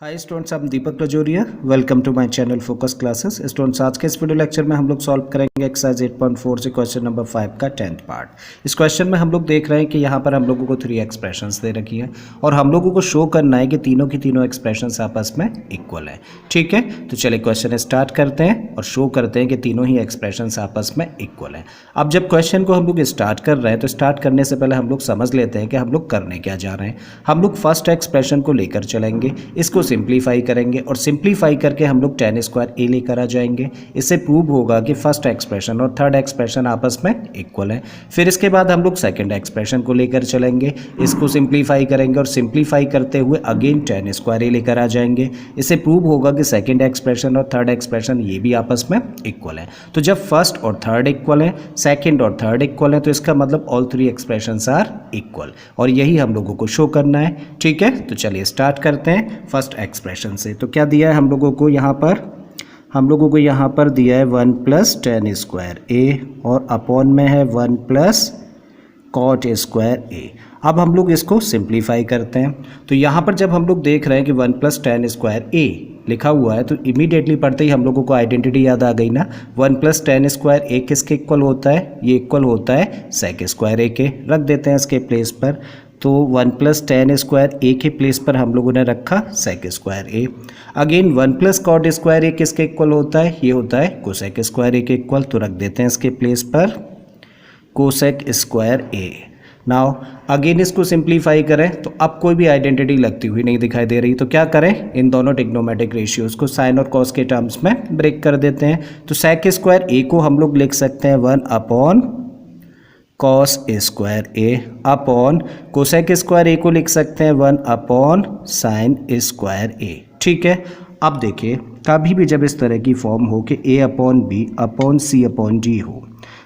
Hi students, I'm Deepak Rajoria. Welcome to my channel focus classes. Students, आज के इस video lecture में हम लोग सॉल्व करेंगे एक्सरसाइज 8.4 से क्वेश्चन नंबर 5 का 10th पार्ट। इस क्वेश्चन में हम लोग देख रहे हैं कि यहाँ पर हम लोगों को 3 एक्सप्रेशंस दे रखी है और हम लोगों को शो करना है कि तीनों की तीनों एक्सप्रेशंस आपस में इक्वल है। ठीक है, तो चलिए क्वेश्चन स्टार्ट करते हैं और शो करते हैं कि तीनों ही एक्सप्रेशंस आपस में इक्वल है। अब जब क्वेश्चन को हम लोग स्टार्ट कर रहे हैं तो स्टार्ट करने से पहले हम लोग समझ लेते हैं कि हम लोग करने क्या जा रहे हैं। हम लोग फर्स्ट एक्सप्रेशन को लेकर चलेंगे, इसको सिंप्लीफाई करेंगे और सिंप्लीफाई करके हम लोग tan स्क्वायर a लेकर आ जाएंगे। इससे प्रूव होगा कि फर्स्ट एक्सप्रेशन और थर्ड एक्सप्रेशन आपस में इक्वल है। फिर इसके बाद हम लोग सेकंड एक्सप्रेशन को लेकर चलेंगे, इसको सिंप्लीफाई करेंगे और सिंप्लीफाई करते हुए अगेन tan स्क्वायर a लेकर आ जाएंगे। इससे प्रूव होगा कि सेकंड एक्सप्रेशन और थर्ड एक्सप्रेशन ये भी आपस में इक्वल है। तो जब फर्स्ट और थर्ड इक्वल है, सेकंड और थर्ड इक्वल है, तो इसका मतलब all three expressions are equal और यही हम लोगों को शो करना है। ठीक है, तो चलिए स्टार्ट करते हैं फर्स्ट एक्सप्रेशन से। तो क्या दिया है हम लोगों को यहाँ पर? हम लोगों को यहाँ पर दिया है 1 प्लस tan स्क्वायर a और अपॉन में है 1 प्लस cot स्क्वायर a। अब हम लोग इसको सिंप्लीफाई करते हैं। तो यहाँ पर जब हम लोग देख रहे हैं कि 1 प्लस tan स्क्वायर a लिखा हुआ है तो इमीडिएटली पढ़ते ही हम लोगों को आइडेंटिटी याद आ गई ना। 1 प्लस tan स्क्वायर a किसके इक्वल होता है? ये इक्वल होता है sec स्क्वायर a के। रख देते हैं इसके प्लेस पर। तो 1 प्लस tan स्क्वायर a के प्लेस पर हम लोगों ने रखा sec square a। Again 1 plus cot square a किसके इक्वल होता है? ये होता है cosec स्क्वायर a के इक्वल। तो रख देते हैं इसके प्लेस पर cosec square a। Now again इसको सिंप्लीफाई करें तो अब कोई भी आइडेंटिटी लगती हुई नहीं दिखाई दे रही। तो क्या करें? इन दोनों ट्रिग्नोमेट्रिक रेशियोज को साइन और कॉस के टर्म्स में ब्रेक कर देते हैं। तो sec स्क्वायर a को हम लोग लिख सकते हैं 1 upon cos square A upon cosec square ए को लिख सकते हैं 1 अपॉन साइन स्क्वायर ए। ठीक है, अब देखिए कभी भी जब इस तरह की फॉर्म हो कि a upon B upon C upon D हो,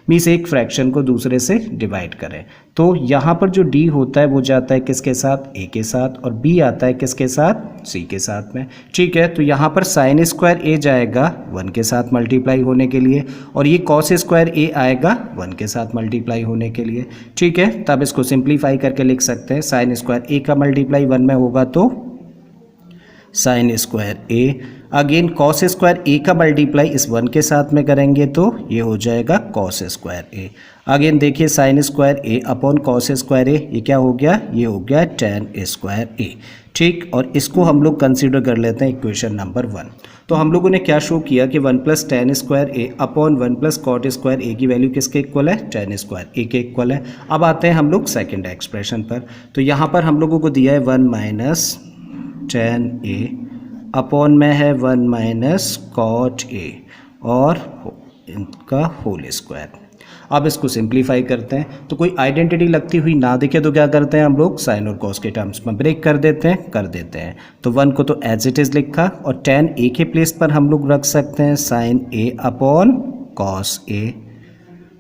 मीन्स एक फ्रैक्शन को दूसरे से डिवाइड करें, तो यहाँ पर जो d होता है वो जाता है किसके साथ? a के साथ, और b आता है किसके साथ? c के साथ में। ठीक है, तो यहाँ पर साइन स्क्वायर a जाएगा 1 के साथ मल्टीप्लाई होने के लिए और ये कॉस स्क्वायर a आएगा 1 के साथ मल्टीप्लाई होने के लिए। ठीक है, तब इसको सिंप्लीफाई करके लिख सकते हैं साइन स्क्वायर a का मल्टीप्लाई 1 में होगा तो sine square a। Again cos square a का मल्टीप्लाई इस 1 के साथ में करेंगे तो ये हो जाएगा कॉस स्क्वायर a। अगेन देखिए sine square a upon cos square a, ये क्या हो गया? ये हो गया tan स्क्वायर a। ठीक, और इसको हम लोग कंसीडर कर लेते हैं इक्वेशन नंबर 1। तो हम लोगों ने क्या शो किया कि 1 plus tan square a upon 1 plus cot square a की वैल्यू किसके इक्वल है? tan स्क्वायर a के इक्वल है। अब आते हैं हम लोग सेकेंड एक्सप्रेशन पर। तो यहाँ पर हम लोगों को दिया है 1 माइनस tan a अपॉन में है 1 माइनस कॉट a और इनका होल स्क्वायर। अब इसको सिंप्लीफाई करते हैं तो कोई आइडेंटिटी लगती हुई ना दिखे तो क्या करते हैं हम लोग? साइन और कॉस के टर्म्स में ब्रेक कर देते हैं। तो 1 को तो एज इट इज़ लिखा और tan a के प्लेस पर हम लोग रख सकते हैं sine a upon cos a।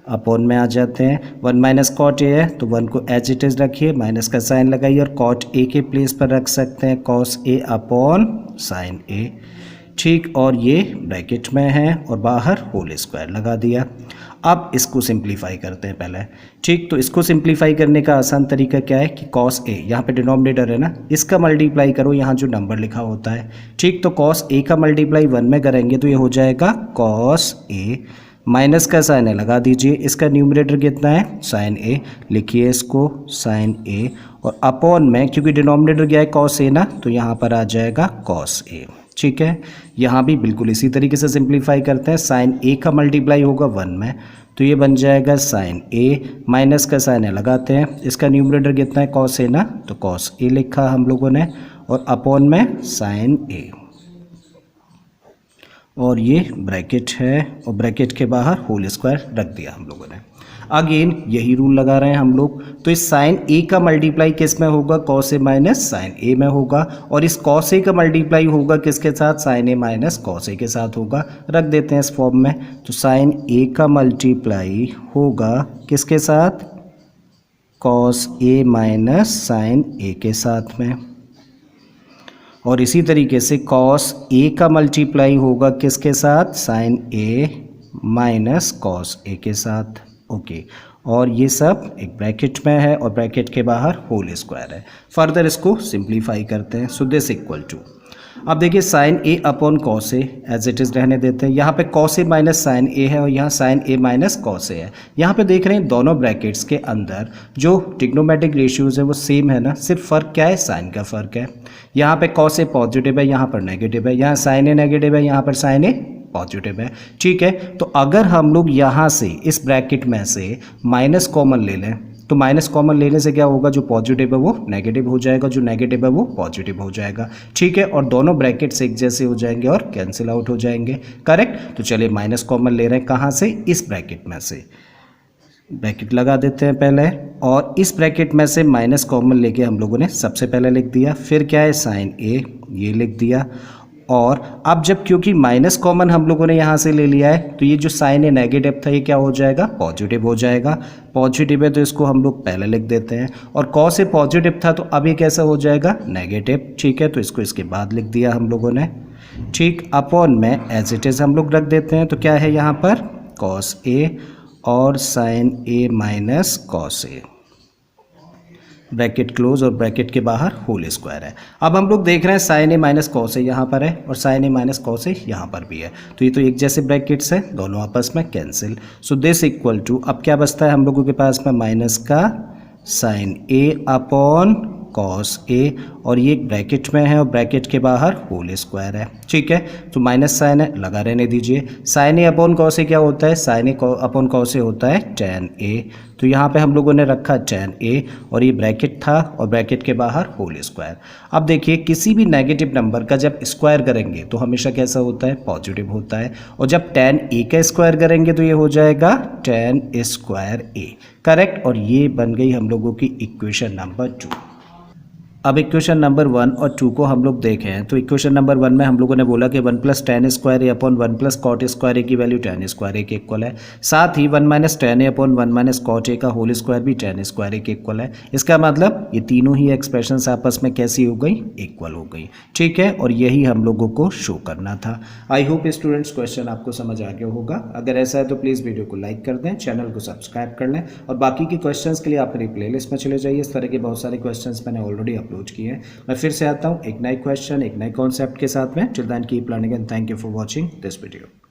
Upon में आ जाते हैं 1 माइनस कॉट ए है तो 1 को एज इट इज़ रखिए, माइनस का साइन लगाइए और कॉट ए के प्लेस पर रख सकते हैं कॉस ए अपॉन साइन ए। ठीक, और ये ब्रैकेट में है और बाहर होल स्क्वायर लगा दिया। अब इसको सिंप्लीफाई करते हैं पहले। ठीक, तो इसको सिंप्लीफाई करने का आसान तरीका क्या है कि कॉस ए, यहाँ पे डिनोमिनेटर है ना, इसका मल्टीप्लाई करो यहाँ जो नंबर लिखा होता है। ठीक, तो कॉस ए का मल्टीप्लाई 1 में करेंगे तो ये हो जाएगा कॉस ए, माइनस का साइन है लगा दीजिए, इसका न्यूमरेटर कितना है? साइन ए, लिखिए इसको साइन ए और अपॉन में, क्योंकि डिनोमिनेटर क्या है? कॉस ए ना, तो यहाँ पर आ जाएगा कॉस ए। ठीक है, यहाँ भी बिल्कुल इसी तरीके से सिंप्लीफाई करते हैं। साइन ए का मल्टीप्लाई होगा 1 में तो ये बन जाएगा साइन ए, माइनस का साइन है लगाते हैं, इसका न्यूमरेटर कितना है? कॉस ए ना, तो कॉस ए लिखा हम लोगों ने और अपॉन में साइन ए और ये ब्रैकेट है और ब्रैकेट के बाहर होल स्क्वायर रख दिया हम लोगों ने। अगेन यही रूल लगा रहे हैं हम लोग। तो इस साइन ए का मल्टीप्लाई किस में होगा? कॉस ए माइनस साइन ए में होगा और इस कॉस ए का मल्टीप्लाई होगा किसके साथ? साइन ए माइनस कॉस ए के साथ होगा। रख देते हैं इस फॉर्म में। तो साइन ए का मल्टीप्लाई होगा किसके साथ? कॉस ए माइनस साइन ए के साथ में, और इसी तरीके से कॉस ए का मल्टीप्लाई होगा किसके साथ? साइन ए माइनस कॉस ए के साथ। ओके, और ये सब एक ब्रैकेट में है और ब्रैकेट के बाहर होल स्क्वायर है। फर्दर इसको सिंप्लीफाई करते हैं। सो दिस इक्वल टू अब देखिए sine A upon cos A as it is रहने देते हैं। यहाँ पे cos A minus sine A है और यहाँ sine A minus cos A है। यहाँ पे देख रहे हैं दोनों ब्रैकेट्स के अंदर जो ट्रिग्नोमेट्रिक रेशियोज़ है वो सेम है ना, सिर्फ फ़र्क क्या है, साइन का फ़र्क है। यहाँ पे कॉस ए पॉजिटिव है, यहाँ पर नेगेटिव है, यहाँ साइन ए नेगेटिव है, यहाँ पर साइन ए पॉजिटिव है। ठीक है, तो अगर हम लोग यहाँ से इस ब्रैकेट में से माइनस कॉमन ले लें तो माइनस कॉमन लेने से क्या होगा, जो पॉजिटिव है वो नेगेटिव हो जाएगा, जो नेगेटिव है वो पॉजिटिव हो जाएगा। ठीक है, और दोनों ब्रैकेट्स एक जैसे हो जाएंगे और कैंसिल आउट हो जाएंगे। करेक्ट, तो चलिए माइनस कॉमन ले रहे हैं कहाँ से, इस ब्रैकेट में से। ब्रैकेट लगा देते हैं पहले, और इस ब्रैकेट में से माइनस कॉमन लेके हम लोगों ने सबसे पहले लिख दिया, फिर क्या है साइन ए, ये लिख दिया। और अब जब क्योंकि माइनस कॉमन हम लोगों ने यहाँ से ले लिया है तो ये जो साइन ए नेगेटिव था ये क्या हो जाएगा, पॉजिटिव हो जाएगा। पॉजिटिव है तो इसको हम लोग पहले लिख देते हैं, और कॉस ए पॉजिटिव था तो अब ये कैसा हो जाएगा, नेगेटिव। ठीक है, तो इसको इसके बाद लिख दिया हम लोगों ने। ठीक, अपॉन में एज इट इज़ हम लोग रख देते हैं। तो क्या है यहाँ पर, कॉस ए और sign A minus cos A, bracket close और ब्रैकेट के बाहर होल स्क्वायर है। अब हम लोग देख रहे हैं साइन ए माइनस कॉस ए यहाँ पर है और साइन ए माइनस कॉस ए यहाँ पर भी है, तो ये तो एक जैसे ब्रैकेट्स है, दोनों आपस में cancel. So this equal to, अब क्या बचता है हम लोगों के पास में, माइनस का साइन ए अपॉन कॉस ए, और ये एक ब्रैकेट में है और ब्रैकेट के बाहर होल स्क्वायर है। ठीक है, तो माइनस साइन है, लगा रहने दीजिए। साइन ए अपॉन कॉस ए क्या होता है, साइन ए अपॉन कॉस ए होता है tan ए, तो यहाँ पे हम लोगों ने रखा tan ए, और ये ब्रैकेट था और ब्रैकेट के बाहर होल स्क्वायर। अब देखिए किसी भी नेगेटिव नंबर का जब स्क्वायर करेंगे तो हमेशा कैसा होता है, पॉजिटिव होता है, और जब tan ए का स्क्वायर करेंगे तो ये हो जाएगा tan स्क्वायर ए। करेक्ट, और ये बन गई हम लोगों की इक्वेशन नंबर 2। अब इक्वेशन नंबर 1 और 2 को हम लोग देखें तो इक्वेशन नंबर 1 में हम लोगों ने बोला कि 1 plus tan square A upon 1 plus cot square A की वैल्यू tan स्क्वायर ए के इक्वल है। साथ ही 1 minus tan A upon 1 minus cot A का होल स्क्वायर भी tan स्क्वायर ए के इक्वल है। इसका मतलब ये तीनों ही एक्सप्रेशंस आपस में कैसी हो गई, इक्वल हो गई। ठीक है, और यही हम लोगों को शो करना था। आई होप स्टूडेंट्स क्वेश्चन आपको समझ आ गया होगा। अगर ऐसा है तो प्लीज़ वीडियो को लाइक कर दें, चैनल को सब्सक्राइब कर लें, और बाकी के क्वेश्चंस के लिए आप मेरी प्लेलिस्ट में चले जाइए। इस तरह के बहुत सारे क्वेश्चंस मैंने ऑलरेडी अपलोड किए हैं। मैं फिर से आता हूँ एक नए क्वेश्चन, एक नए कॉन्सेप्ट के साथ में। Till then keep learning and thank you for watching this video.